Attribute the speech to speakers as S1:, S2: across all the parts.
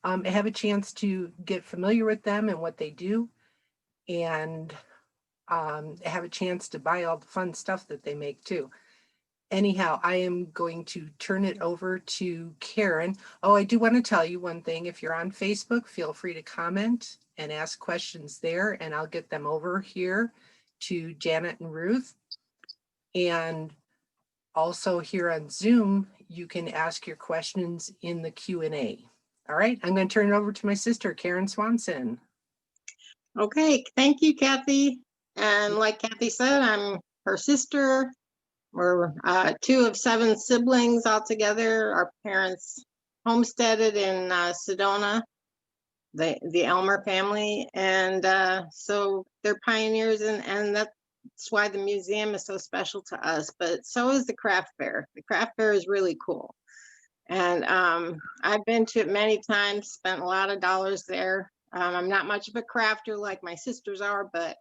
S1: have a chance to get familiar with them and what they do, and have a chance to buy all the fun stuff that they make too. Anyhow, I am going to turn it over to Karen. Oh, I do want to tell you one thing. If you're on Facebook, feel free to comment and ask questions there, and I'll get them over here to Janet and Ruth. And also here on Zoom, you can ask your questions in the Q&A. All right, I'm going to turn it over to my sister, Karen Swanson.
S2: Okay, thank you, Kathy. And like Kathy said, I'm her sister. We're 2 of 7 siblings altogether. Our parents homesteaded in Sedona, the Elmer family. And so they're pioneers, and that's why the museum is so special to us. But so is the craft fair. The craft fair is really cool. And I've been to it many times, spent a lot of dollars there. I'm not much of a crafter like my sisters are, but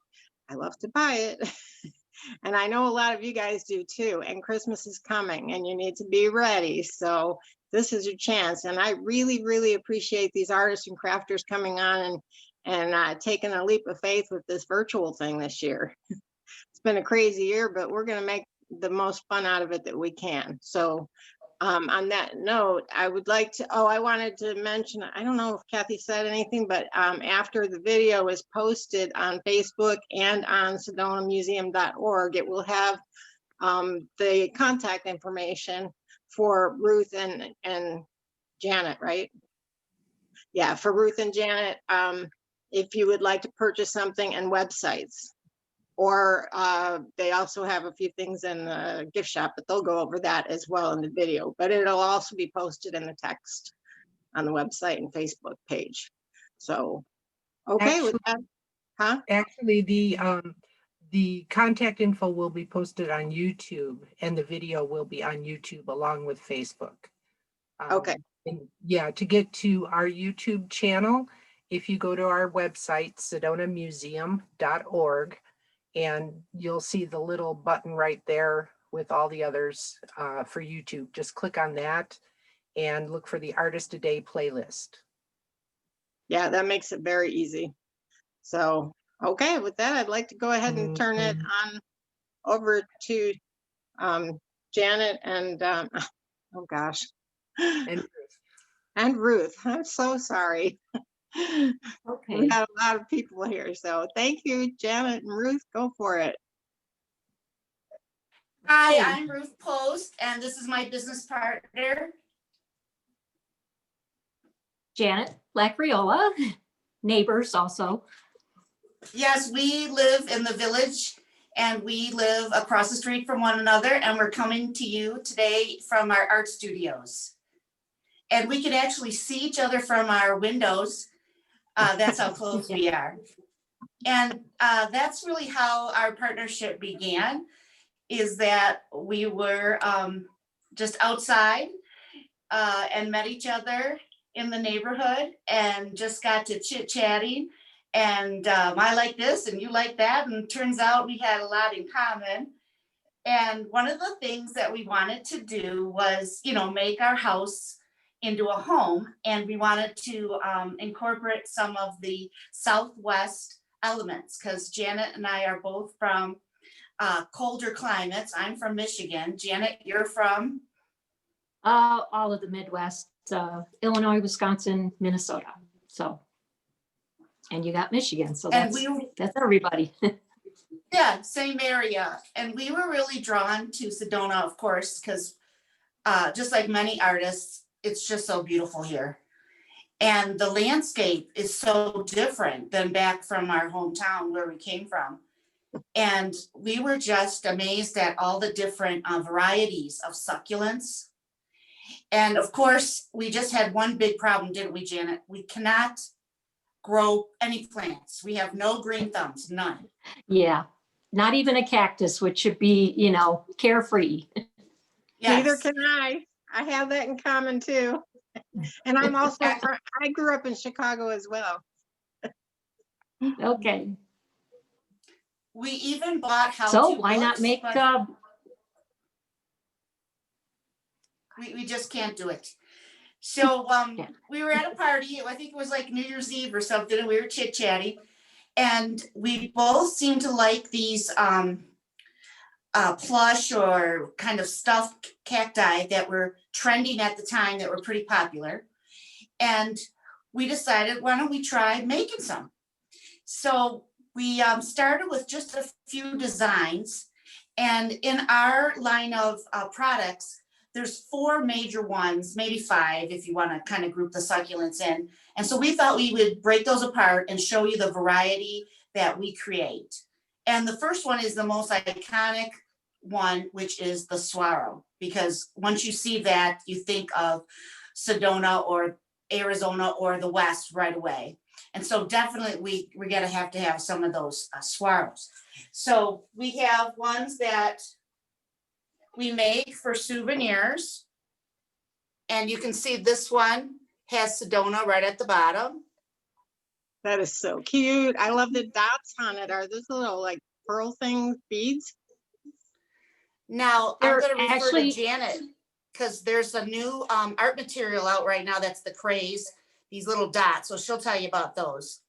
S2: I love to buy it. And I know a lot of you guys do too. And Christmas is coming and you need to be ready. So this is your chance. And I really, really appreciate these artists and crafters coming on and taking a leap of faith with this virtual thing this year. It's been a crazy year, but we're going to make the most fun out of it that we can. So on that note, I would like to, I wanted to mention, I don't know if Kathy said anything, but after the video is posted on Facebook and on sedonamuseum.org, it will have the contact information for Ruth and Janet, right? Yeah, for Ruth and Janet, if you would like to purchase something, and websites. Or they also have a few things in the gift shop, but they'll go over that as well in the video. But it'll also be posted in the text on the website and Facebook page. So, okay,
S1: Actually,
S2: with that, huh?
S1: Actually, the contact info will be posted on YouTube, and the video will be on YouTube along with Facebook.
S2: Okay.
S1: And yeah, to get to our YouTube channel, if you go to our website, sedonamuseum.org, and you'll see the little button right there with all the others for YouTube. Just click on that and look for the Artist a Day playlist.
S2: Yeah, that makes it very easy. So, okay, with that, I'd like to go ahead and turn it on over to Janet and, oh gosh. And Ruth. I'm so sorry. Okay. We got a lot of people here. So thank you, Janet and Ruth. Go for it.
S3: Hi, I'm Ruth Post, and this is my business partner,
S4: Janet Lacriola, neighbors also.
S3: Yes, we live in the village and we live across the street from one another, and we're coming to you today from our art studios. And we can actually see each other from our windows. That's how close we are. And that's really how our partnership began, is that we were just outside and met each other in the neighborhood and just got to chit-chatting. And I like this and you like that. And it turns out we had a lot in common. And one of the things that we wanted to do was, make our house into a home. And we wanted to incorporate some of the Southwest elements, because Janet and I are both from colder climates. I'm from Michigan. Janet, you're from?
S4: All of the Midwest, Illinois, Wisconsin, Minnesota. So, and you got Michigan. So that's everybody.
S3: Yeah, same area. And we were really drawn to Sedona, of course, because just like many artists, it's just so beautiful here. And the landscape is so different than back from our hometown where we came from. And we were just amazed at all the different varieties of succulents. And of course, we just had one big problem, didn't we, Janet? We cannot grow any plants. We have no green thumbs, none.
S4: Yeah, not even a cactus, which should be, carefree.
S3: Yes.
S2: Neither can I. I have that in common too. And I'm also I grew up in Chicago as well.
S4: Okay.
S3: We even bought how
S4: So
S3: to
S4: why not make
S3: we just can't do it. So
S4: Yeah.
S3: we were at a party, I think it was like New Year's Eve or something, and we were chit-chatting. And we both seemed to like these plush or kind of stuffed cacti that were trending at the time, that were pretty popular. And we decided, why don't we try making some? So we started with just a few designs. And in our line of products, there's 4 major ones, maybe 5 if you want to kind of group the succulents in. And so we thought we would break those apart and show you the variety that we create. And the first one is the most iconic one, which is the saguaro, because once you see that, you think of Sedona or Arizona or the West right away. And so definitely we're gonna have to have some of those saguaros. So we have ones that we make for souvenirs. And you can see this one has Sedona right at the bottom.
S2: That is so cute. I love the dots on it. Are those little like pearl things, beads?
S3: Now, I'm
S4: They're
S3: gonna refer
S4: actually-
S3: to Janet, because there's a new art material out right now that's the craze, these little dots. So she'll tell you about those.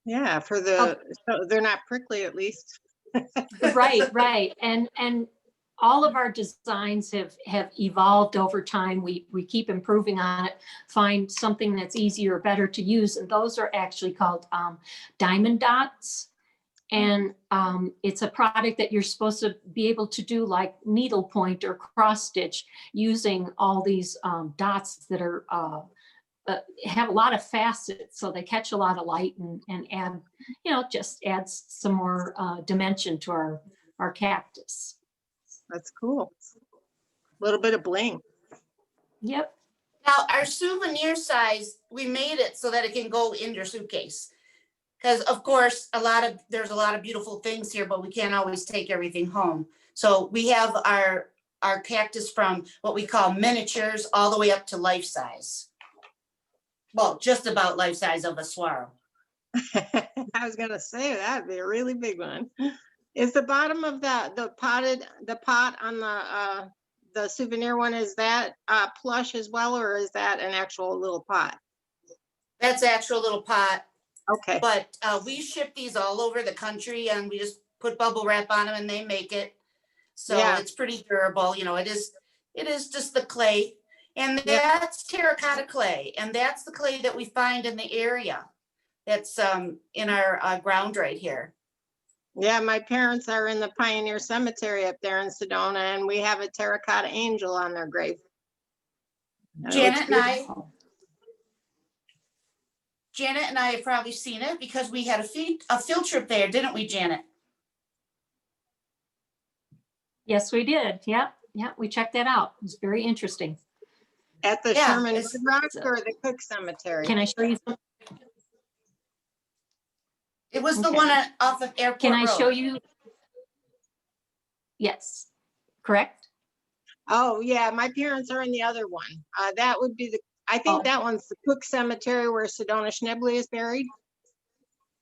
S2: Yeah, for the, so they're not prickly at least.
S4: Right. And all of our designs have evolved over time. We keep improving on it, find something that's easier or better to use. And those are actually called diamond dots. And it's a product that you're supposed to be able to do like needlepoint or cross stitch using all these dots that are have a lot of facets, so they catch a lot of light and add, just adds some more dimension to our cactus.
S2: That's cool. A little bit of bling.
S4: Yep.
S3: Now, our souvenir size, we made it so that it can go in your suitcase. Because of course, there's a lot of beautiful things here, but we can't always take everything home. So we have our cactus from what we call miniatures all the way up to life size. Well, just about life size of a saguaro.
S2: I was gonna say that'd be a really big one. Is the bottom of the pot on the souvenir one, is that plush as well, or is that an actual little pot?
S3: That's actual little pot,
S2: Okay.
S3: but we ship these all over the country, and we just put bubble wrap on them and they make it. So
S2: Yeah.
S3: it's pretty durable. It is just the clay. And
S2: Yeah.
S3: that's terracotta clay, and that's the clay that we find in the area. That's in our ground right here.
S2: Yeah, my parents are in the Pioneer Cemetery up there in Sedona, and we have a terracotta angel on their grave. And it looks
S3: Janet and I
S2: beautiful.
S3: have probably seen it because we had a field trip there, didn't we, Janet?
S4: Yes, we did. Yep. We checked that out. It was very interesting.
S2: At the
S3: Yeah,
S2: Sherman
S3: it's-
S2: Rock or the Cook Cemetery?
S4: Can I show you some?
S3: It was the
S4: Okay.
S3: one off of Airport
S4: Can I
S3: Road.
S4: show you? Yes, correct?
S2: Oh, yeah, my parents are in the other one. That would be I think
S4: Oh.
S2: that one's the Cook Cemetery where Sedona Schnebley is buried.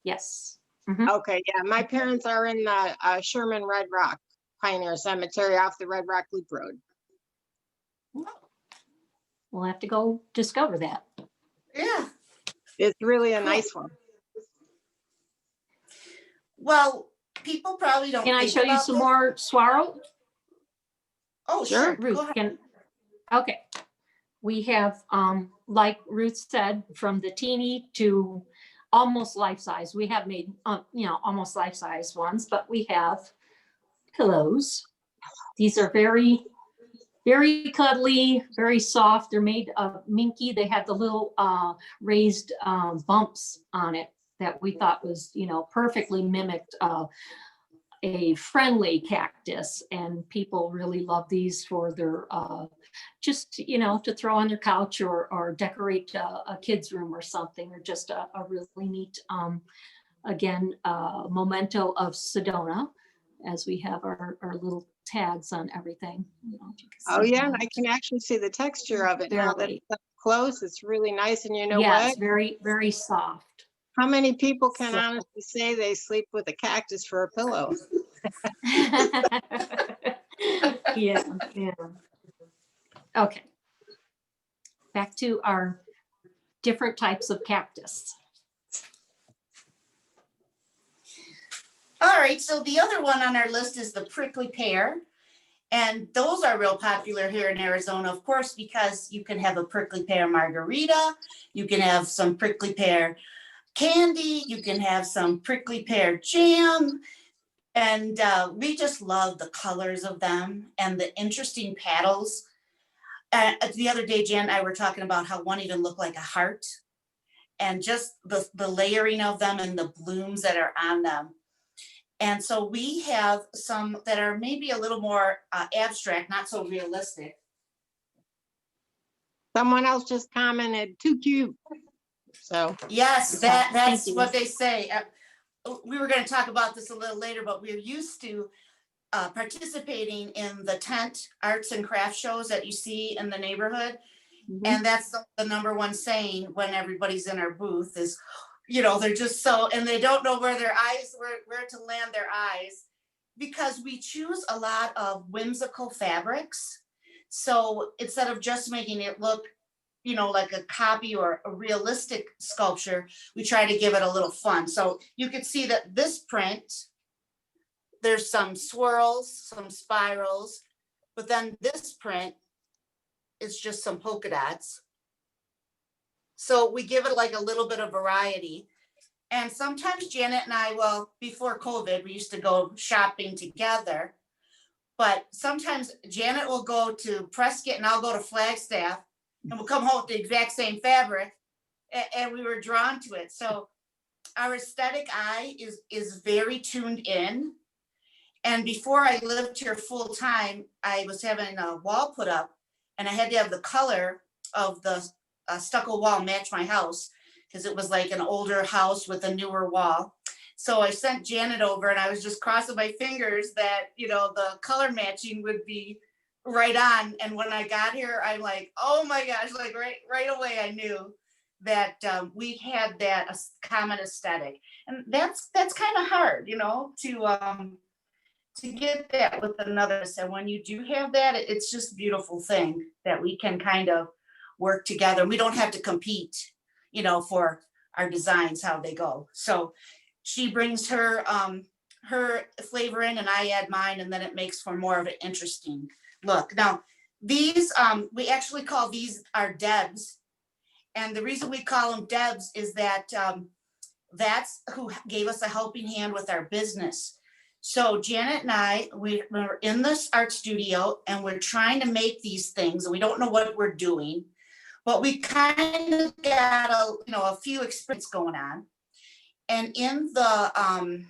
S4: Yes.
S2: Okay, yeah, my parents are in the Sherman Red Rock Pioneer Cemetery off the Red Rock Loop Road.
S4: We'll have to go discover that.
S3: Yeah.
S2: It's really a
S3: Cool.
S2: nice one.
S3: Well, people probably don't.
S4: Can I
S3: think
S4: show you
S3: about
S4: some
S3: this.
S4: more saguaro?
S3: Oh,
S2: Sure.
S3: sure. Go
S4: Ruth,
S3: ahead.
S4: okay. We have, like Ruth said, from the teeny to almost life size. We have made, almost life size ones, but we have pillows. These are very, very cuddly, very soft. They're made of minky. They have the little raised bumps on it that we thought was, perfectly mimicked a friendly cactus, and people really love these for their just to throw on their couch or decorate a kid's room or something, or just a really neat again memento of Sedona, as we have our little tags on everything. If you can
S2: Oh,
S4: see
S2: yeah, and
S4: that.
S2: I can actually see the texture of it now that
S4: Very.
S2: it's up close. It's really nice. And you know
S4: Yeah,
S2: what?
S4: it's very, very soft.
S2: How many people can
S4: So-
S2: honestly say they sleep with a cactus for a pillow?
S4: Yeah. Okay. back to our different types of cactus.
S3: All right, so the other one on our list is the prickly pear. And those are real popular here in Arizona, of course, because you can have a prickly pear margarita, you can have some prickly pear candy, you can have some prickly pear jam. And we just love the colors of them and the interesting petals. The other day, Jan and I were talking about how one even looked like a heart, and just the layering of them and the blooms that are on them. And so we have some that are maybe a little more abstract, not so realistic.
S2: Someone else just commented, too cute. So,
S3: Yes,
S4: Thank
S3: that's
S4: you.
S3: what they say. We were going to talk about this a little later, but we're used to participating in the tent arts and craft shows that you see in the neighborhood. And that's the number one saying when everybody's in our booth is, you know, they're just so, and they don't know where to land their eyes, because we choose a lot of whimsical fabrics. So instead of just making it look, you know, like a copy or a realistic sculpture, we try to give it a little fun. So you can see that this print, there's some swirls, some spirals, but then this print is just some polka dots. So we give it like a little bit of variety. And sometimes Janet and I, well, before COVID, we used to go shopping together. But sometimes Janet will go to Prescott and I'll go to Flagstaff, and we'll come home with the exact same fabric. And we were drawn to it. So our aesthetic eye is very tuned in. And before I lived here full time, I was having a wall put up, and I had to have the color of the stucco wall match my house, because it was like an older house with a newer wall. So I sent Janet over, and I was just crossing my fingers that, you know, the color matching would be right on. And when I got here, I'm like, oh my gosh, like right away I knew that we had that common aesthetic. And that's kind of hard, you know, to get that with another. So when you do have that, it's just a beautiful thing that we can kind of work together. We don't have to compete, you know, for our designs, how they go. So she brings her flavor in, and I add mine, and then it makes for more of an interesting look. Now, these, we actually call these our Debs. And the reason we call them Debs is that that's who gave us a helping hand with our business. So Janet and I, we're in this art studio, and we're trying to make these things, and we don't know what we're doing, but we kind of got a few experience going on. And in the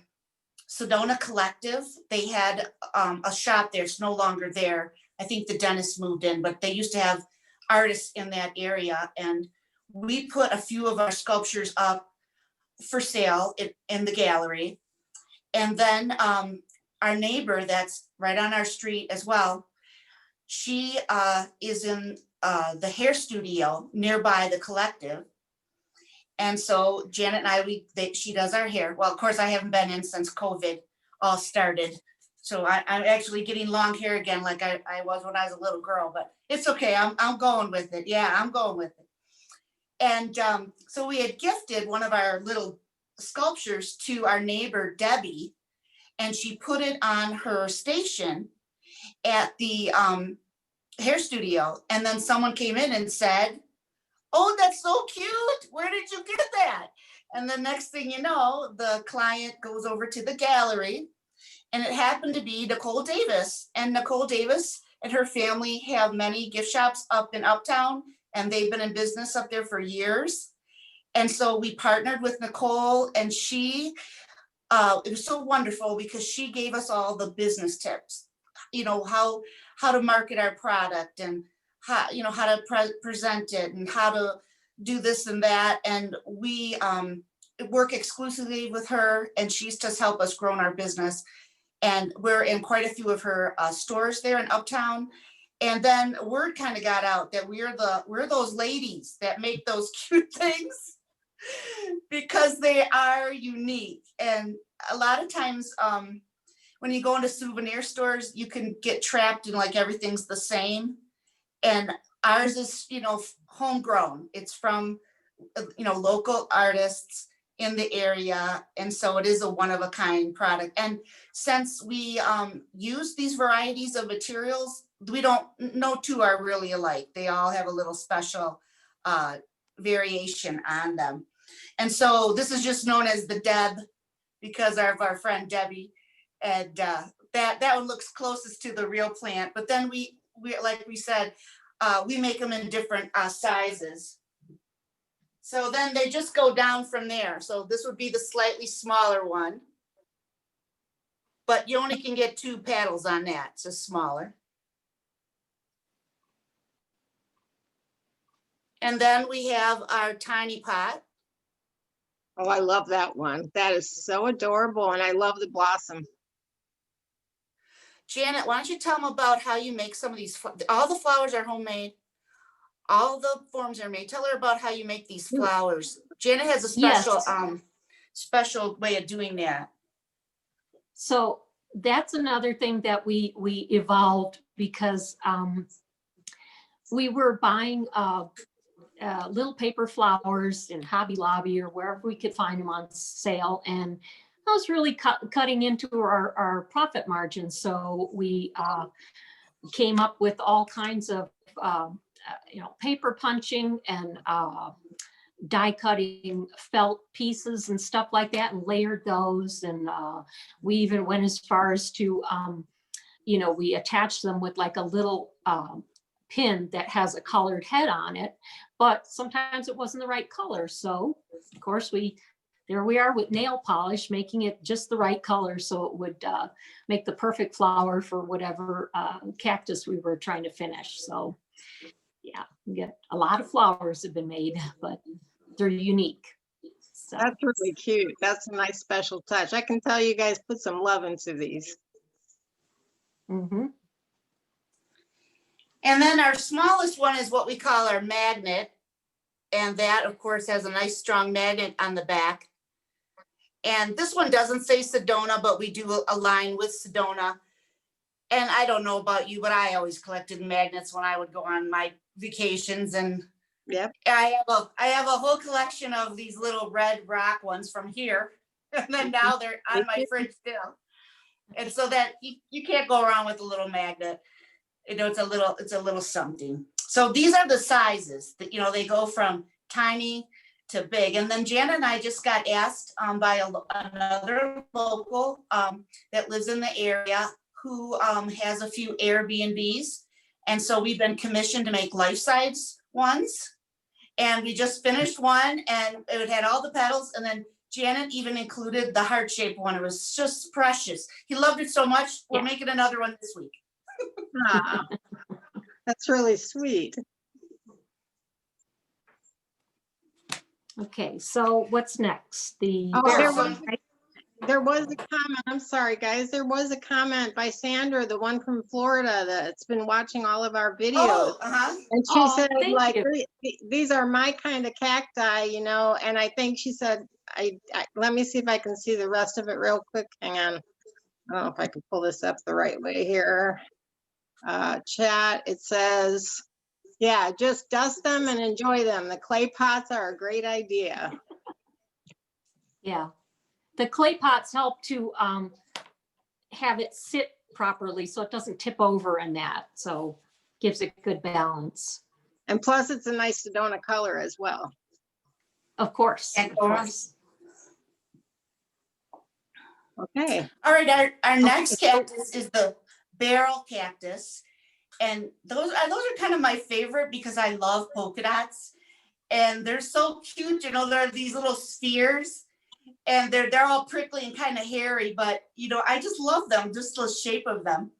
S3: Sedona Collective, they had a shop there. It's no longer there. I think the dentist moved in, but they used to have artists in that area. And we put a few of our sculptures up for sale in the gallery. And then our neighbor that's right on our street as well, she is in the hair studio nearby the collective. And so Janet and I, she does our hair. Well, of course, I haven't been in since COVID all started. So I'm actually getting long hair again, like I was when I was a little girl, but it's okay. I'm going with it. Yeah, I'm going with it. And so we had gifted one of our little sculptures to our neighbor, Debbie, and she put it on her station at the hair studio. And then someone came in and said, oh, that's so cute. Where did you get that? And the next thing you know, the client goes over to the gallery, and it happened to be Nicole Davis. And Nicole Davis and her family have many gift shops up in Uptown, and they've been in business up there for years. And so we partnered with Nicole, and she, it was so wonderful because she gave us all the business tips, you know, how to market our product, and how to present it, and how to do this and that. And we work exclusively with her, and she's just helped us grow our business. And we're in quite a few of her stores there in Uptown. And then word kind of got out that we're those ladies that make those cute things, because they are unique. And a lot of times when you go into souvenir stores, you can get trapped in like everything's the same. And Ours is, homegrown. It's from, local artists in the area. And so it is a one of a kind product. And since we use these varieties of materials, no two are really alike. They all have a little special variation on them. And so this is just known as the Deb because of our friend Debbie. And that one looks closest to the real plant. But then we like we said, we make them in different sizes. So then they just go down from there. So this would be the slightly smaller one. But you only can get 2 petals on that, it's just smaller. And then we have our tiny pot.
S2: Oh, I love that one. That is so adorable, and I love the blossom.
S3: Janet, why don't you tell them about how you make some of these, all the flowers are homemade. All the forms are made. Tell her about how you make these flowers. Janet has a special,
S4: Yes.
S3: Special way of doing that.
S4: So that's another thing that we evolved because we were buying little paper flowers in Hobby Lobby or wherever we could find them on sale. And I was really cutting into our profit margin. So we came up with all kinds of, paper punching and die cutting felt pieces and stuff like that and layered those. And we even went as far as to, we attached them with like a little pin that has a colored head on it, but sometimes it wasn't the right color. So of course there we are with nail polish, making it just the right color so it would make the perfect flower for whatever cactus we were trying to finish. So yeah, we get a lot of flowers have been made, but they're unique. So.
S2: That's really cute. That's a nice special touch. I can tell you guys put some love into these.
S4: Mm-hmm.
S3: And then our smallest one is what we call our magnet. And that, of course, has a nice strong magnet on the back. And this one doesn't say Sedona, but we do align with Sedona. And I don't know about you, but I always collected magnets when I would go on my vacations. And
S2: Yep.
S3: I have a whole collection of these little red rock ones from here. And then now they're on my fridge still. And so that you can't go around with a little magnet. It's a little something. So these are the sizes that, they go from tiny to big. And then Janet and I just got asked by another local that lives in the area who has a few Airbnbs. And so we've been commissioned to make life-size ones. And we just finished one and it had all the petals. And then Janet even included the heart-shaped one. It was just precious. He loved it so much. We're making another one this week.
S2: Ah, that's really sweet.
S4: Okay, so what's next?
S2: There was a comment. I'm sorry, guys. There was a comment by Sandra, the one from Florida, that's been watching all of our videos.
S3: Oh, uh-huh.
S2: And she
S4: Oh,
S2: said,
S4: thank
S2: like,
S4: you.
S2: these are my kind of cacti, and I think she said, let me see if I can see the rest of it real quick. Hang on. I don't know if I can pull this up the right way here. Chat, it says, yeah, just dust them and enjoy them. The clay pots are a great idea.
S4: Yeah, the clay pots help to have it sit properly so it doesn't tip over and that. So gives it good balance.
S2: And plus it's a nice Sedona color as well.
S4: Of course.
S3: And
S4: Of course.
S2: Okay.
S3: All right, our next cactus is the barrel cactus. And those are kind of my favorite because I love polka dots. And they're so cute, they're these little spheres. And they're all prickly and kind of hairy, but I just love them, just the shape of them.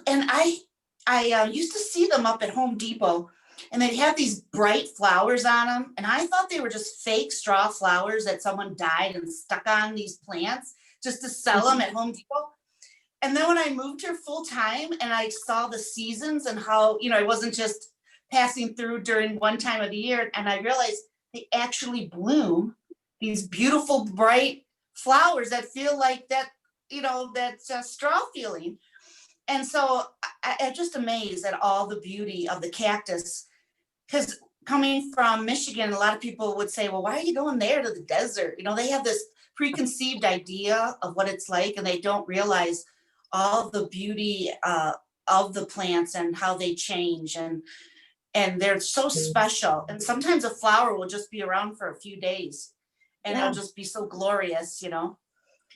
S3: And I used to see them up at Home Depot, and they'd have these bright flowers on them. And I thought they were just fake straw flowers that someone dyed and stuck on these plants just to sell them at Home Depot. And then when I moved here full time and I saw the seasons and how, it wasn't just passing through during one time of the year, and I realized they actually bloom these beautiful, bright flowers that feel like that, that's a straw feeling. And so I'm just amazed at all the beauty of the cactus. Because coming from Michigan, a lot of people would say, well, why are you going there to the desert? You know, they have this preconceived idea of what it's like, and they don't realize all the beauty of the plants and how they change. And they're so special. And sometimes a flower will just be around for a few days and
S2: Yeah.
S3: it'll just be so glorious, you know?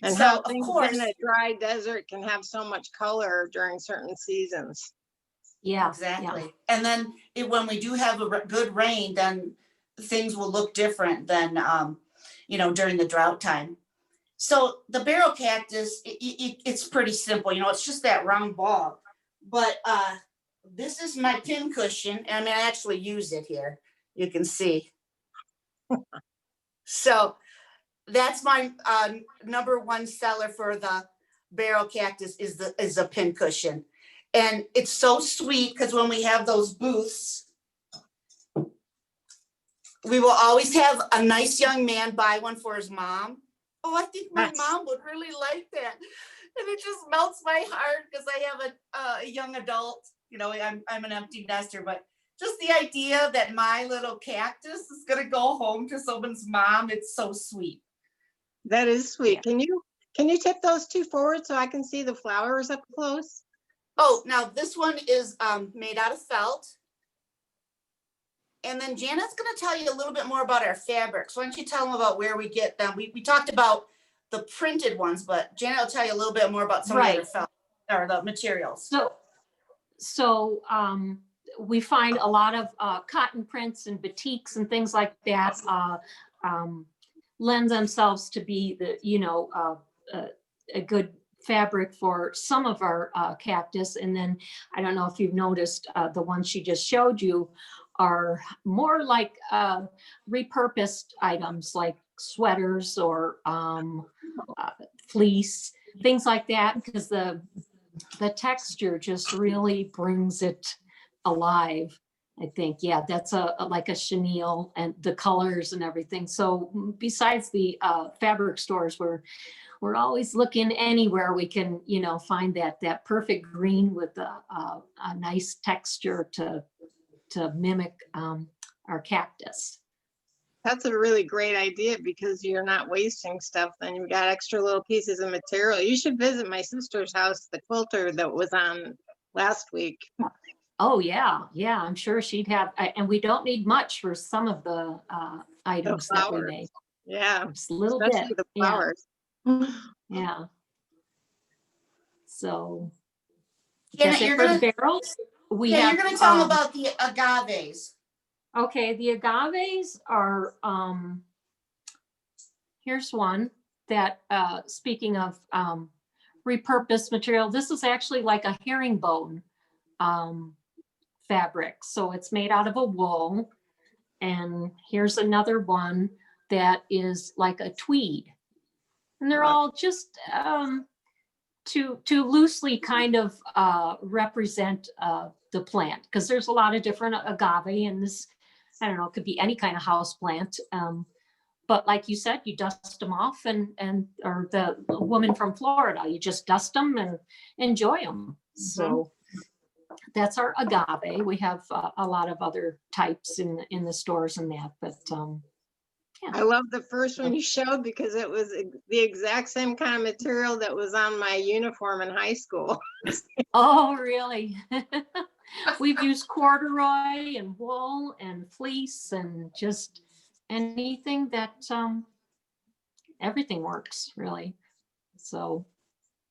S2: And
S3: So,
S2: how
S3: of
S2: things
S3: course,
S2: in a dry desert can have so much color during certain seasons.
S4: Yeah.
S3: exactly. And then when we do have a good rain, then things will look different than, you know, during the drought time. So the barrel cactus, it's pretty simple. You know, it's just that round ball. But this is my pin cushion. And I mean, I actually use it here. You can see. So that's my number one seller for the barrel cactus is a pin cushion. And it's so sweet because when we have those booths, we will always have a nice young man buy one for his mom. Oh, I think my
S2: Nice.
S3: mom would really like that. And it just melts my heart because I have a young adult, you know, I'm an empty nester, but just the idea that my little cactus is going to go home to someone's mom, it's so sweet.
S2: That is sweet.
S3: Yeah.
S2: Can you tip those two forward so I can see the flowers up close?
S3: Oh, now this one is made out of felt. And then Janet's going to tell you a little bit more about our fabrics. Why don't you tell them about where we get them? We talked about the printed ones, but Janet will tell you a little bit more about some of the other felt or the materials.
S4: So we find a lot of cotton prints and batiks and things like that lend themselves to be the, you know, a good fabric for some of our cactus. And then I don't know if you've noticed the ones she just showed you are more like repurposed items like sweaters or fleece, things like that, because the texture just really brings it alive. I think, yeah, that's like a chenille and the colors and everything. So besides the fabric stores, we're always looking anywhere we can, you know, find that perfect green with a nice texture to mimic our cactus.
S2: That's a really great idea because you're not wasting stuff. Then you've got extra little pieces of material. You should visit my sister's house, the quilter that was on last week.
S4: Oh, yeah. Yeah, I'm sure she'd have, and we don't need much for some of the items that we
S2: flowers.
S4: make.
S2: Yeah,
S4: Just a little
S2: especially
S4: bit.
S2: the
S4: Yeah.
S2: flowers.
S4: Yeah. So
S3: Janet,
S4: that's it
S3: you're
S4: for
S3: gonna,
S4: the barrels. We
S3: yeah,
S4: have,
S3: you're gonna tell them about the agaves.
S4: okay, the agaves are, here's one that, speaking of repurposed material, this is actually like a herringbone fabric. So it's made out of a wool. And here's another one that is like a tweed. And they're all just to loosely kind of represent the plant, because there's a lot of different agave, and this, I don't know, it could be any kind of house plant. But like you said, you dust them off, and or the woman from Florida, you just dust them and enjoy them. So that's our agave. We have a lot of other types in the stores and that, but yeah.
S2: I love the first one you showed because it was the exact same kind of material that was on my uniform in high school.
S4: Oh, really? We've used corduroy and wool and fleece and just anything that everything works, really. So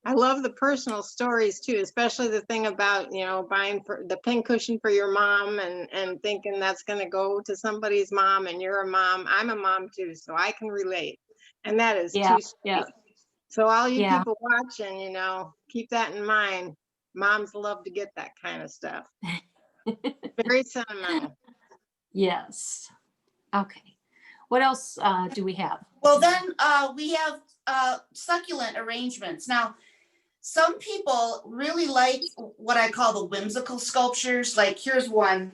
S2: I love the personal stories too, especially the thing about, you know, buying for the pin cushion for your mom and thinking that's going to go to somebody's mom, and you're a mom. I'm a mom too, so I can relate. And that is
S4: yeah,
S2: too sweet.
S4: yeah,
S2: So all you
S4: yeah.
S2: people watching, you know, keep that in mind. Moms love to get that kind of stuff. Very sentimental.
S4: Yes. Okay. What else do we have?
S3: Well, then we have succulent arrangements. Now, some people really like what I call the whimsical sculptures. Like here's one.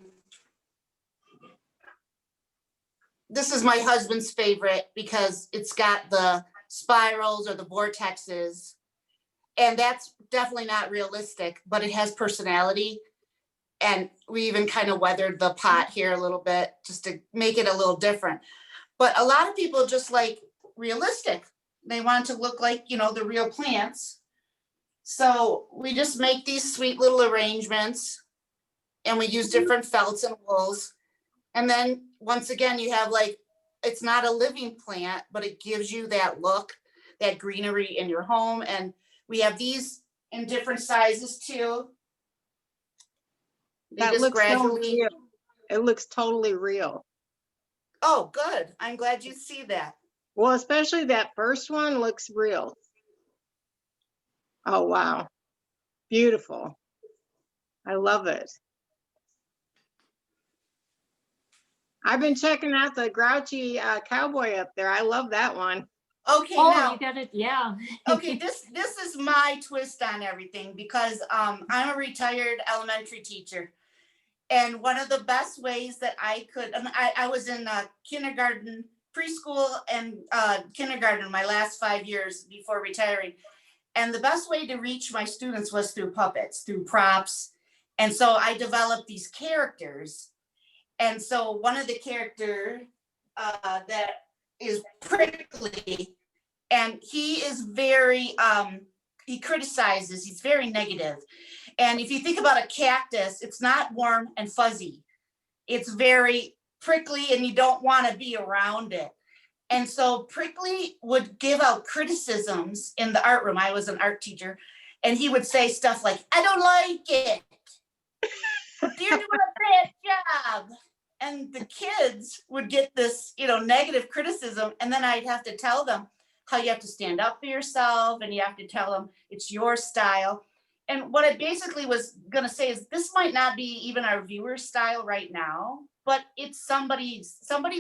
S3: This is my husband's favorite because it's got the spirals or the vortexes. And that's definitely not realistic, but it has personality. And we even kind of weathered the pot here a little bit just to make it a little different. But a lot of people just like realistic. They want to look like, you know, the real plants. So we just make these sweet little arrangements, and we use different felts and wools. And then once again, you have like, it's not a living plant, but it gives you that look, that greenery in your home. And we have these in different sizes too. They
S2: That
S3: just
S2: looks so
S3: gradually.
S2: real. It looks totally real.
S3: Oh, good. I'm glad you see that.
S2: Well, especially that first one looks real. Oh, wow. Beautiful. I love it. I've been checking out the grouchy cowboy up there. I love that one.
S3: Okay,
S4: Oh,
S3: now,
S4: you got it, yeah.
S3: okay, this is my twist on everything because I'm a retired elementary teacher. And one of the best ways that I could, I was in kindergarten, preschool and kindergarten my last 5 years before retiring. And the best way to reach my students was through puppets, through props. And so I developed these characters. And so one of the character that is Prickly, and he is very, he criticizes, he's very negative. And if you think about a cactus, it's not warm and fuzzy. It's very prickly and you don't want to be around it. And so Prickly would give out criticisms in the art room. I was an art teacher, and he would say stuff like, I don't like it. You're doing a bad job. And the kids would get this, you know, negative criticism. And then I'd have to tell them how you have to stand up for yourself, and you have to tell them it's your style. And what I basically was going to say is this might not be even our viewer's style right now, but it's somebody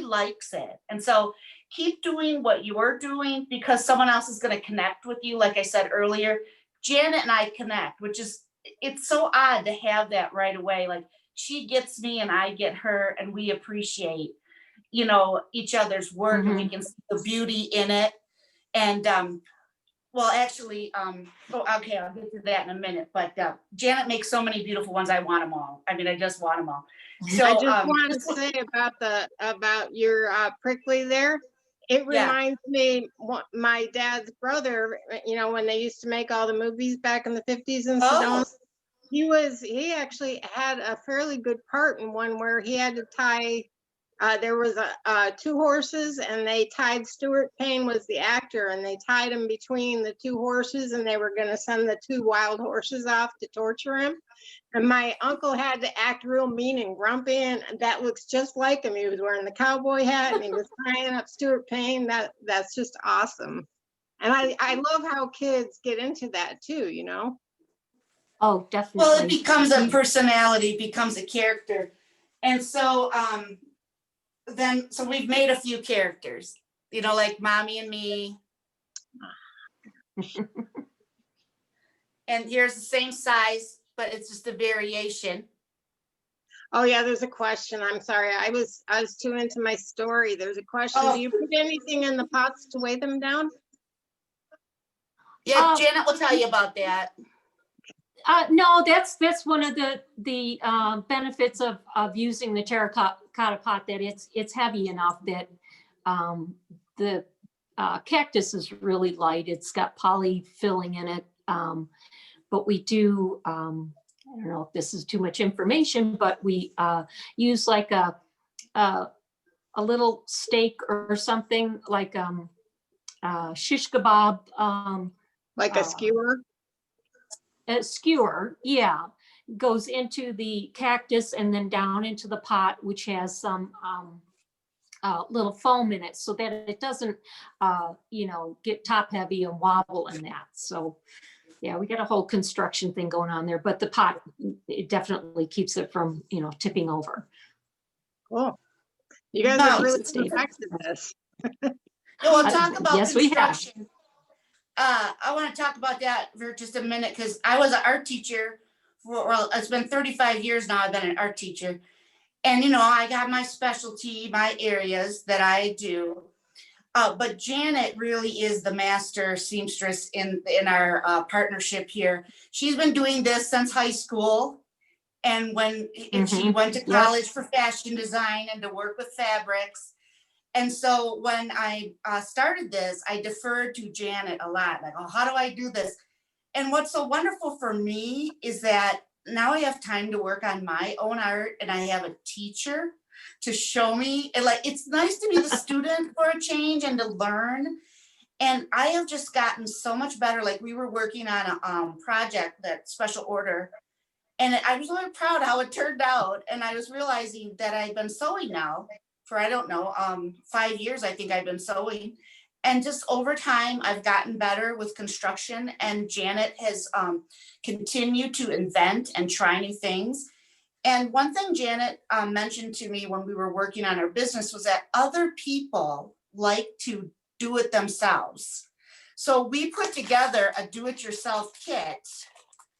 S3: likes it. And so keep doing what you're doing because someone else is going to connect with you. Like I said earlier, Janet and I connect, which is, it's so odd to have that right away. Like she gets me and I get her, and we appreciate, you know, each other's work, and we can see the beauty in it. And, well, actually, okay, I'll get to that in a minute, but Janet makes so many beautiful ones. I want them all. I mean, I just want them all. So
S2: I just want to say about your Prickly there. It reminds me my dad's brother, you know, when they used to make all the movies back in the 50s in Sedona. He actually had a fairly good part in one where he had to tie, there was two horses, and they tied, Stuart Payne was the actor, and they tied him between the two horses, and they were going to send the two wild horses off to torture him. And my uncle had to act real mean and grumpy, and that looks just like him. He was wearing the cowboy hat, and he was tying up Stuart Payne. That's just awesome. And I love how kids get into that too, you know?
S4: Oh, definitely.
S3: Well, it becomes a personality, becomes a character. And so so we've made a few characters, you know, like Mommy and Me. And here's the same size, but it's just a variation.
S2: Oh yeah, there's a question. I'm sorry. I was too into my story. There's a question. Do you put anything in the pots to weigh them down?
S3: Yeah, Janet will tell you about that.
S4: No, that's one of the benefits of using the terracotta pot, that it's heavy enough that the cactus is really light. It's got poly filling in it, but we do, I don't know if this is too much information, but we use like a little steak or something, like shish kebab.
S2: Like a skewer?
S4: A skewer, yeah, goes into the cactus and then down into the pot, which has some little foam in it, so that it doesn't, you know, get top heavy and wobble in that. So, yeah, we got a whole construction thing going on there, but the pot, it definitely keeps it from, you know, tipping over.
S2: Cool. You guys have really perfected this.
S3: No, we'll talk about
S4: yes,
S3: construction. I want to talk about that for just a minute because I was an art teacher for, well, it's been 35 years now I've been an art teacher. And, you know, I got my specialty, my areas that I do. But Janet really is the master seamstress in our partnership here. She's been doing this since high school. And when she went to college for fashion design and to work with fabrics. And so when I started this, I deferred to Janet a lot. Like, oh, how do I do this? And what's so wonderful for me is that now I have time to work on my own art, and I have a teacher to show me. And like, it's nice to be the student for a change and to learn. And I have just gotten so much better. Like, we were working on a project, that special order, and I was really proud how it turned out. And I was realizing that I've been sewing now for, I don't know, 5 years, I think I've been sewing. And just over time, I've gotten better with construction, and Janet has continued to invent and try new things. And one thing Janet mentioned to me when we were working on our business was that other people like to do it themselves. So we put together a do-it-yourself kit.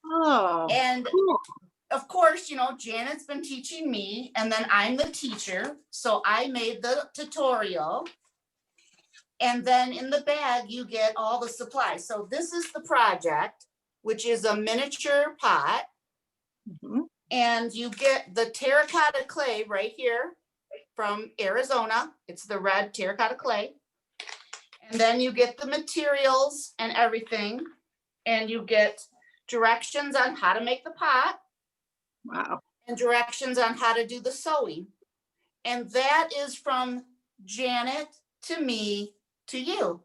S2: Oh,
S3: And
S2: cool.
S3: of course, you know, Janet's been teaching me, and then I'm the teacher. So I made the tutorial. And then in the bag, you get all the supplies. So this is the project, which is a miniature pot.
S2: Mhm.
S3: And you get the terracotta clay right here from Arizona. It's the red terracotta clay. And then you get the materials and everything. And you get directions on how to make the pot.
S2: Wow.
S3: And directions on how to do the sewing. And that is from Janet to me to you.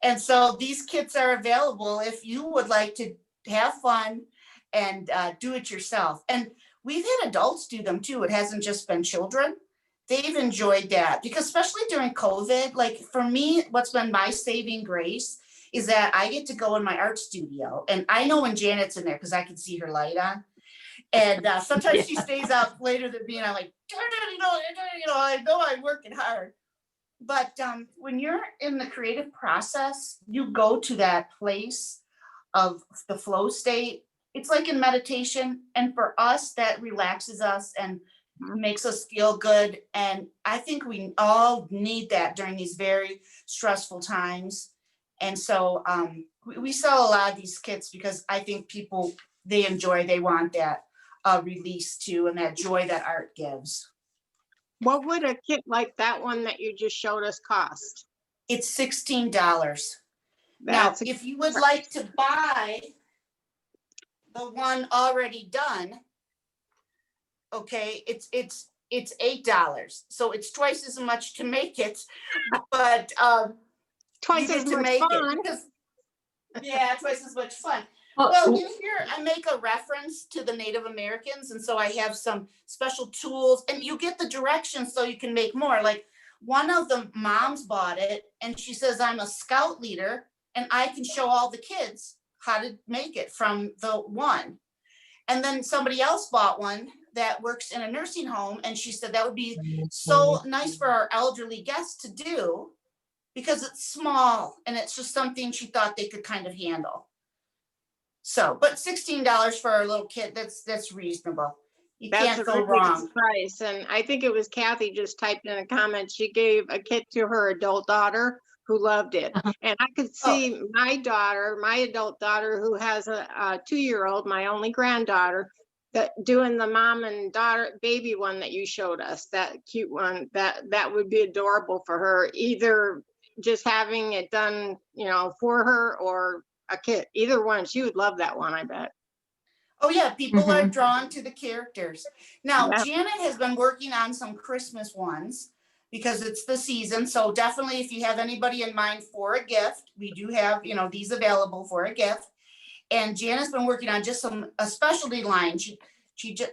S3: And so these kits are available if you would like to have fun and do it yourself. And we've had adults do them too. It hasn't just been children. They've enjoyed that, because especially during COVID, like for me, what's been my saving grace is that I get to go in my art studio, and I know when Janet's in there because I can see her light on. And sometimes she stays up later than me, and I'm like, I know I'm working hard. But when you're in the creative process, you go to that place of the flow state. It's like in meditation. And for us, that relaxes us and makes us feel good. And I think we all need that during these very stressful times. And so we sell a lot of these kits because I think people, they want that release too, and that joy that art gives.
S2: What would a kit like that one that you just showed us cost?
S3: It's $16. Now,
S2: That's
S3: if you would like to buy the one already done, okay, it's $8. So it's twice as much to make it, but
S2: twice
S3: you
S2: as
S3: get to
S2: much
S3: make
S2: fun.
S3: it because, yeah, twice as much fun.
S4: Oh,
S3: Well, in here, I make a reference to the Native Americans, and so I have some special tools, and you get the directions so you can make more. Like, one of the moms bought it, and she says, I'm a scout leader, and I can show all the kids how to make it from the one. And then somebody else bought one that works in a nursing home, and she said that would be so nice for our elderly guests to do because it's small, and it's just something she thought they could kind of handle. So, but $16 for a little kid, that's reasonable. You
S2: That's
S3: can't
S2: a
S3: go
S2: really
S3: wrong.
S2: good price. And I think it was Kathy just typed in a comment. She gave a kit to her adult daughter who loved it. And I could see my daughter, my adult daughter who has a 2-year-old, my only granddaughter, that doing the mom and daughter baby one that you showed us, that cute one, that would be adorable for her, either just having it done, you know, for her or a kit, either one. She would love that one, I bet.
S3: Oh yeah, people are drawn to the characters. Now,
S2: Yeah.
S3: Janet has been working on some Christmas ones because it's the season. So definitely if you have anybody in mind for a gift, we do have, you know, these available for a gift. And Janet's been working on just a specialty line.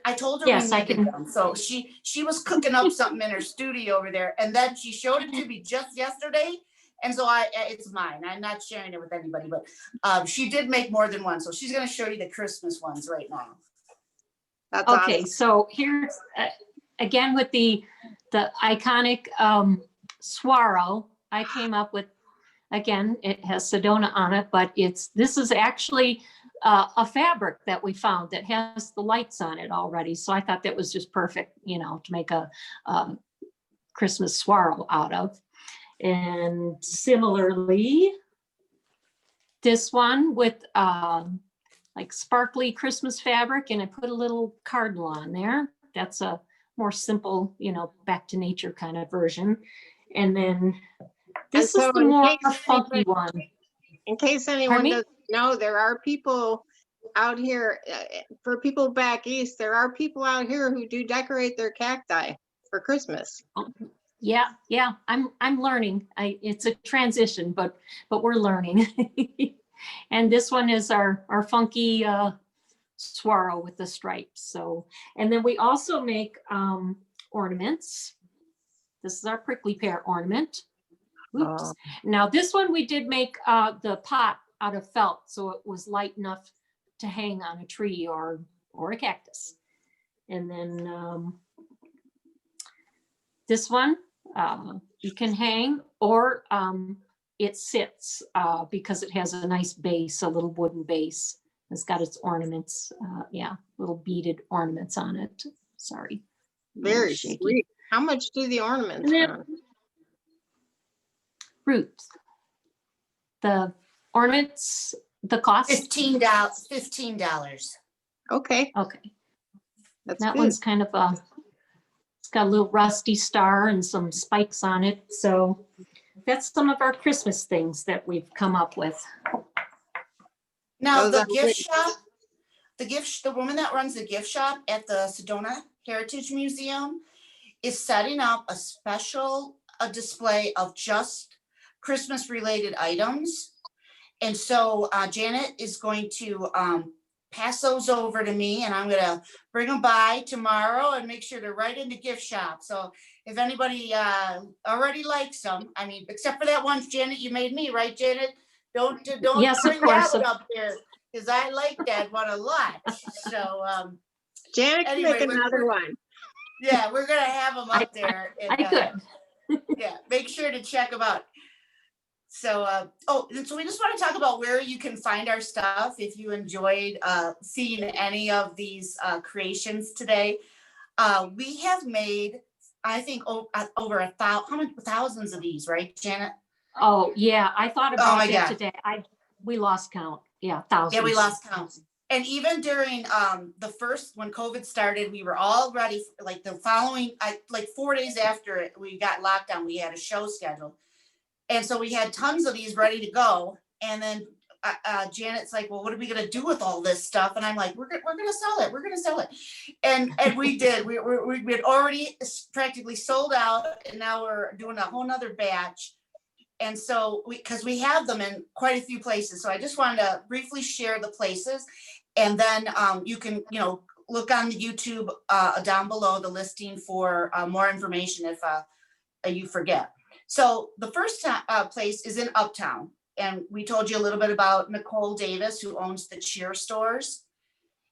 S3: I told her
S4: Yes,
S3: we
S4: I
S3: needed
S4: can.
S3: them. So she was cooking up something in her studio over there. And then she showed it to me just yesterday. And so it's mine. I'm not sharing it with anybody, but she did make more than one. So she's going to show you the Christmas ones right now.
S2: That's
S4: Okay,
S2: awesome.
S4: so here's again with the iconic swaro. I came up with, again, it has Sedona on it, but this is actually a fabric that we found that has the lights on it already. So I thought that was just perfect, you know, to make a Christmas swaro out of. And similarly, this one with like sparkly Christmas fabric, and I put a little cardinal on there. That's a more simple, you know, back to nature kind of version. And then this
S2: so
S4: is the
S2: in
S4: more
S2: case
S4: funky
S2: anybody-
S4: one.
S2: In case
S4: Pardon
S2: anyone
S4: me?
S2: doesn't know, there are people out here, for people back east, there are people out here who do decorate their cacti for Christmas.
S4: Yeah, I'm learning. It's a transition, but we're learning. And this one is our funky swirl with the stripes. So, and then we also make ornaments. This is our prickly pear ornament. Oops.
S2: Oh.
S4: Now this one we did make the pot out of felt, so it was light enough to hang on a tree or a cactus. And then this one you can hang, or it sits because it has a nice base, a little wooden base. It's got its ornaments, yeah, little beaded ornaments on it. Sorry.
S2: Very
S4: shaky.
S2: sweet. How much do the ornaments
S4: And then-
S2: run?
S4: Ruth, the ornaments, the cost?
S3: $15.
S2: Okay,
S4: Okay,
S2: that's
S4: that
S2: good.
S4: one's kind of it's got a little rusty star and some spikes on it. So that's some of our Christmas things that we've come up with.
S3: Now,
S2: Those
S3: the
S2: are
S3: gift
S2: great.
S3: shop, the woman that runs the gift shop at the Sedona Heritage Museum is setting up a special display of just Christmas related items. And so Janet is going to pass those over to me, and I'm gonna bring them by tomorrow and make sure they're right in the gift shop. So if anybody already likes them, I mean, except for that one, Janet, you made me, right, Janet? Don't
S4: Yes, of
S3: bring that
S4: course.
S3: one up there, because I like that one a lot. So
S2: Janet can
S3: anyway,
S2: make another one.
S3: yeah, we're gonna have them up there. And,
S4: I could.
S3: yeah, make sure to check them out. So, and so we just want to talk about where you can find our stuff if you enjoyed seeing any of these creations today. We have made, I think, over how many thousands of these, right, Janet?
S4: Oh, yeah, I thought
S3: Oh
S4: about
S3: my
S4: that
S3: God.
S4: today. We lost count. Yeah, thousands.
S3: Yeah, we lost count. And even during the first, when COVID started, we were all ready, like the following, like 4 days after we got locked down, we had a show scheduled. And so we had tons of these ready to go. And then Janet's like, well, what are we going to do with all this stuff? And I'm like, we're going to sell it. We're going to sell it. And we did. We had already practically sold out. And now we're doing a whole nother batch. And so because we have them in quite a few places. So I just wanted to briefly share the places. And then you can, look on the YouTube down below the listing for more information if you forget. So the first place is in Uptown. And we told you a little bit about Nicole Davis, who owns the Cheer stores.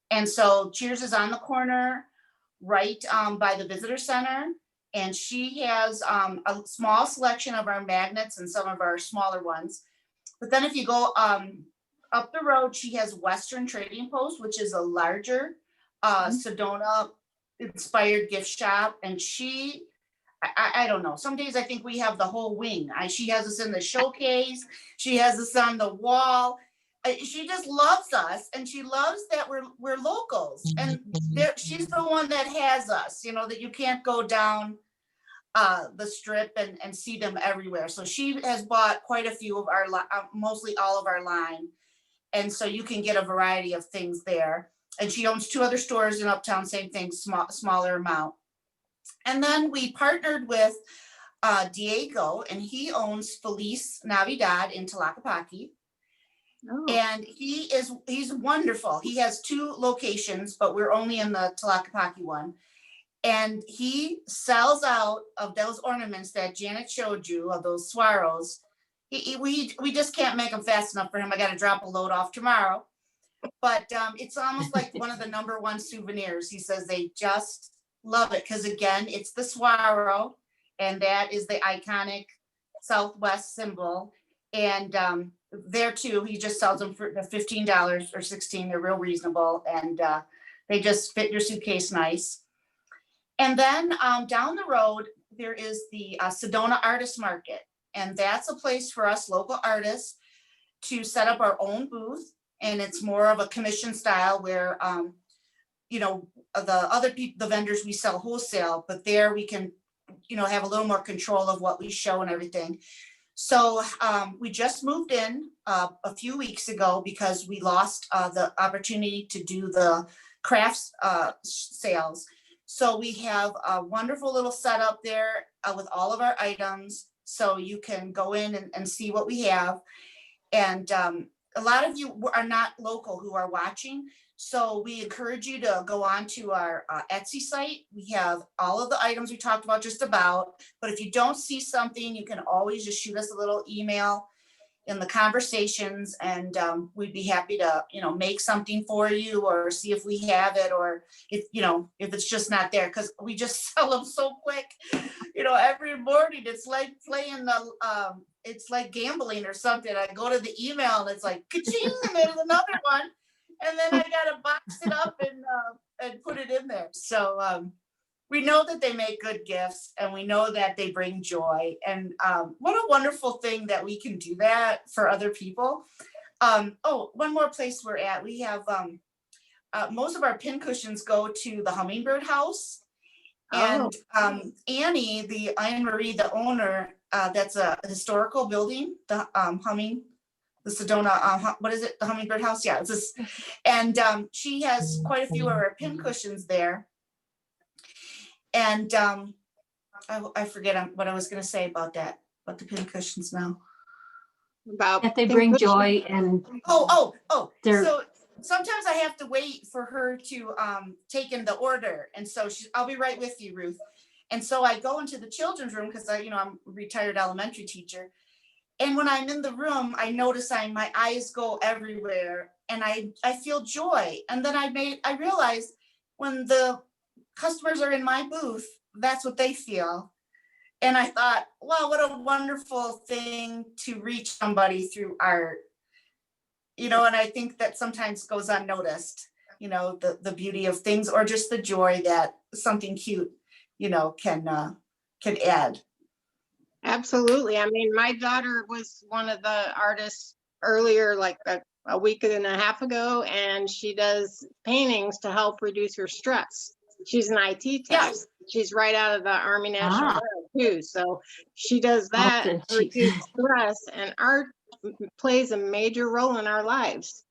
S3: And so Cheers is on the corner right by the visitor center. And she has a small selection of our magnets and some of our smaller ones. But then if you go up the road, she has Western Trading Post, which is a larger Sedona inspired gift shop. And I don't know. Some days I think we have the whole wing. She has us in the showcase. She has us on the wall. She just loves us, and she loves that we're locals. And she's the one that has us. That you can't go down the strip and see them everywhere. So she has bought quite a few of our, mostly all of our line, and so you can get a variety of things there. And she owns 2 other stores in Uptown. Same thing, smaller amount. And then we partnered with Diego, and he owns Feliz Navidad in Tlaquepaque.
S2: Oh.
S3: And he's wonderful. He has 2 locations, but we're only in the Tlaquepaque one. And he sells out of those ornaments that Janet showed you, of those swaros. We just can't make them fast enough for him. I got to drop a load off tomorrow. But it's almost like one of the #1 souvenirs. He says they just love it because, again, it's the swaro, and that is the iconic Southwest symbol. And there too, he just sells them for $15 or $16. They're real reasonable, and they just fit your suitcase nice. And then down the road, there is the Sedona Artist Market, and that's a place for us local artists to set up our own booth. And it's more of a commission style where, you know, the other people, the vendors, we sell wholesale, but there we can, you know, have a little more control of what we show and everything. So we just moved in a few weeks ago because we lost the opportunity to do the crafts sales. So we have a wonderful little setup there with all of our items. So you can go in and see what we have. And a lot of you are not local who are watching. So we encourage you to go on to our Etsy site. We have all of the items we talked about just about, but if you don't see something, you can always just shoot us a little email in the conversations, and we'd be happy to, you know, make something for you or see if we have it, or if, you know, if it's just not there, because we just sell them so quick. You know, every morning it's like playing the, it's like gambling or something. I go to the email and it's like, ka-ching, and there's another one. And then I gotta box it up and put it in there. So we know that they make good gifts, and we know that they bring joy. And what a wonderful thing that we can do that for other people. Oh, one more place we're at. We have most of our pin cushions go to the Hummingbird House. And Annie, Anne Marie, the owner, that's a historical building, the Sedona, what is it? The Hummingbird House? Yeah, it's this. And she has quite a few of her pin cushions there. And I forget what I was going to say about that, about the pin cushions now.
S2: About
S4: That they
S2: pin
S4: bring
S2: cushion.
S4: joy and
S3: Oh.
S4: They're-
S3: So sometimes I have to wait for her to take in the order. And so I'll be right with you, Ruth. And so I go into the children's room because I'm a retired elementary teacher. And when I'm in the room, I notice my eyes go everywhere, and I feel joy. And then I realized when the customers are in my booth, that's what they feel. And I thought, wow, what a wonderful thing to reach somebody through art. You know, and I think that sometimes goes unnoticed, you know, the beauty of things, or just the joy that something cute, you know, can add.
S2: Absolutely. I mean, my daughter was one of the artists earlier, like a week and a half ago, and she does paintings to help reduce her stress. She's an IT tech.
S3: Yeah.
S2: She's right out of the Army National
S4: Ah.
S2: Guard too. So she does that
S4: Awesome.
S2: to reduce stress, and art plays a major role in our lives.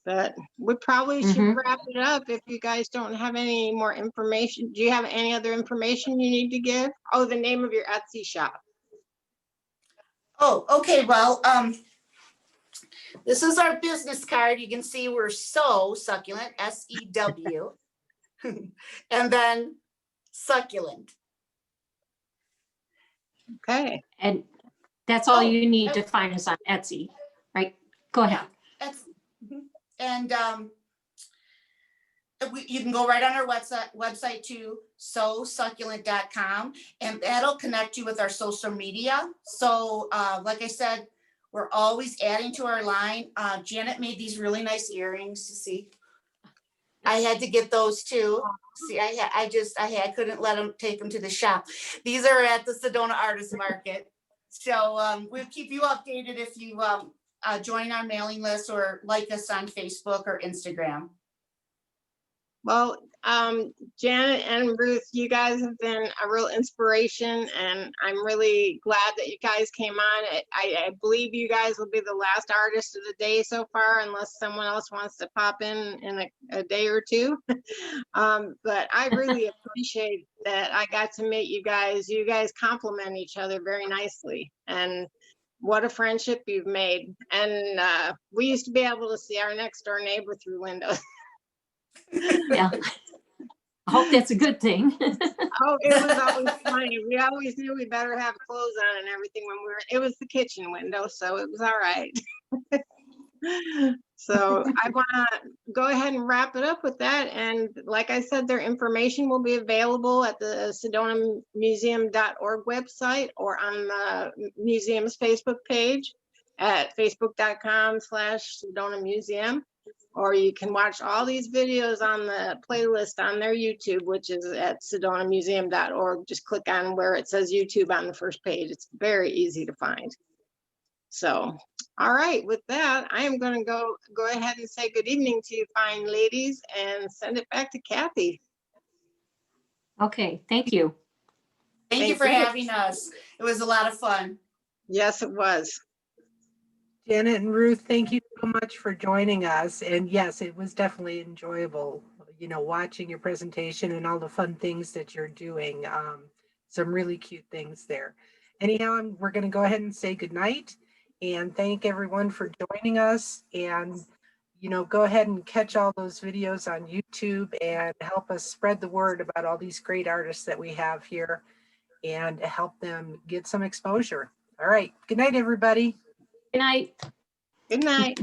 S2: But we probably should
S4: Mhm.
S2: wrap it up if you guys don't have any more information. Do you have any other information you need to give? Oh, the name of your Etsy shop.
S3: Oh, okay. Well, this is our business card. You can see we're Succulent, SEW, and then Succulent.
S2: Okay.
S4: And that's all
S3: Oh,
S4: you need to find us on Etsy, right? Go ahead.
S3: And you can go right on our website to sewsucculent.com, and that'll connect you with our social media. So like I said, we're always adding to our line. Janet made these really nice earrings, to see. I had to get those too. See, I couldn't let them take them to the shop. These are at the Sedona Artist Market. So we'll keep you updated if you join our mailing list or like us on Facebook or Instagram.
S2: Well, Janet and Ruth, you guys have been a real inspiration, and I'm really glad that you guys came on. I believe you guys will be the last artist of the day so far, unless someone else wants to pop in a day or two. But I really appreciate that I got to meet you guys. You guys complement each other very nicely, and what a friendship you've made. And we used to be able to see our next door neighbor through windows.
S4: Yeah. I hope that's a good thing.
S2: Oh, it was always funny. We always knew we better have clothes on and everything when it was the kitchen window, so it was all right. So I want to go ahead and wrap it up with that. And like I said, their information will be available at the sedonamuseum.org website or on the museum's Facebook page at facebook.com/Sedona Museum. or you can watch all these videos on the playlist on their YouTube, which is at sedonamuseum.org. Just click on where it says YouTube on the first page. It's very easy to find. So, all right, with that, I am going to go ahead and say good evening to you fine ladies and send it back to Kathy.
S4: Okay, thank you.
S3: Thank you for having us. It was a lot of fun.
S2: Yes, it was.
S1: Janet and Ruth, thank you so much for joining us. And yes, it was definitely enjoyable, you know, watching your presentation and all the fun things that you're doing. Some really cute things there. Anyhow, we're going to go ahead and say goodnight and thank everyone for joining us. And, you know, go ahead and catch all those videos on YouTube and help us spread the word about all these great artists that we have here and help them get some exposure. All right. Good night, everybody.
S4: Good night.
S2: Good night.